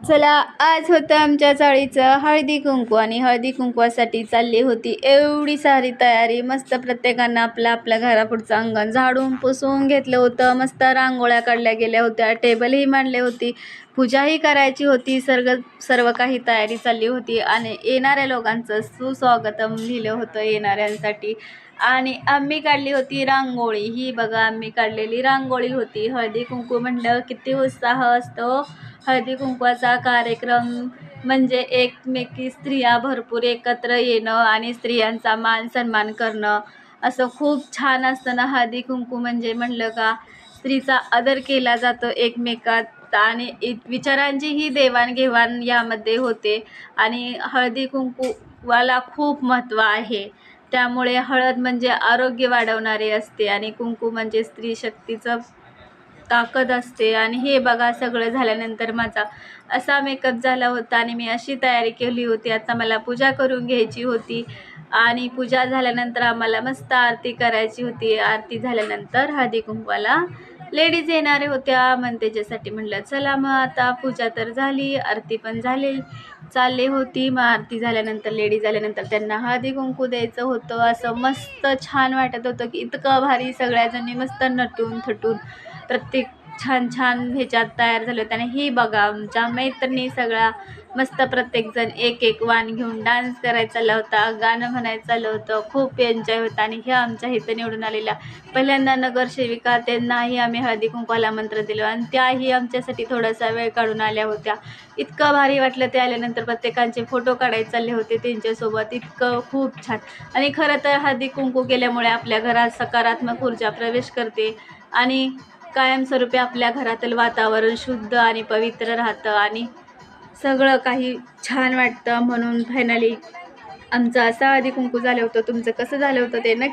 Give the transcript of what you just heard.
चला, आज होतं आमच्या चाळीचं हळदी कुंकू आणि हळदी कुंकवासाठी चालली होती एवढी सारी तयारी. मस्त प्रत्येकानं आपलं आपल्या घरापुढचं अंगण झाडून पुसून घेतलं होतं. मस्त रांगोळ्या काढल्या गेल्या होत्या, टेबलही मांडली होती, पूजाही करायची होती. सर्व काही तयारी चालली होती आणि येणाऱ्या लोकांचं सुस्वागतम लिहिलं होतं येणाऱ्यांसाठी. आणि आम्ही काढली होती रांगोळी. ही बघा, आम्ही काढलेली रांगोळी होती. हळदी कुंकू म्हणलं किती उत्साह असतो. हळदी कुंकवाचा कार्यक्रम म्हणजे एकमेकी स्त्रिया भरपूर एकत्र येणं आणि स्त्रियांचा मान सन्मान करणं, असं खूप छान असतं ना. हळदी कुंकू म्हणजे म्हणलं का स्त्रीचा आदर केला जातो एकमेकात आणि विचारांचीही देवाणघेवाण यामध्ये होते. आणि हळदी कुंकूवाला खूप महत्त्व आहे. त्यामुळे हळद म्हणजे आरोग्य वाढवणारे असते आणि कुंकू म्हणजे स्त्री शक्तीचं ताकद असते. आणि हे बघा, सगळं झाल्यानंतर माझा असा मेकअप झाला होता आणि मी अशी तयारी केली होती. आता मला पूजा करून घ्यायची होती आणि पूजा झाल्यानंतर आम्हाला मस्त आरती करायची होती. आरती झाल्यानंतर हळदी कुंकवाला लेडीज येणारे होत्या, मग त्याच्यासाठी म्हटलं चला, मग आता पूजा तर झाली, आरती पण झाली चालली होती. मग आरती झाल्यानंतर लेडीज आल्यानंतर त्यांना हळदी कुंकू द्यायचं होतं. असं मस्त छान वाटत होतं की इतकं भारी सगळ्याजणी मस्त नटून थटून प्रत्येक छान छान ह्याच्यात तयार झाले होते. आणि ही बघा, आमच्या मैत्रिणी सगळ्या मस्त प्रत्येकजण एक एक वाण घेऊन डान्स करायचा चालला होता, गाणं म्हणायचं चाललं होतं. खूप एन्जॉय होता. आणि ह्या आमच्या इथं निवडून आलेल्या पहिल्यांदा नगरसेविका, त्यांनाही आम्ही हळदी कुंकवाला मंत्र दिलो आणि त्याही आमच्यासाठी थोडासा वेळ काढून आल्या होत्या. इतकं भारी वाटलं. ते आल्यानंतर प्रत्येकांचे फोटो काढायचे चालले होते त्यांच्यासोबत. इतकं खूप छान. आणि खरं तर हळदी कुंकू केल्यामुळे आपल्या घरात सकारात्मक ऊर्जा प्रवेश करते आणि कायमस्वरूपी आपल्या घरातील वातावरण शुद्ध आणि पवित्र राहतं आणि सगळं काही छान वाटतं. म्हणून फायनली आमचं असं हळदी कुंकू झालं होतं. तुमचं कसं झालं होतं ते नक्की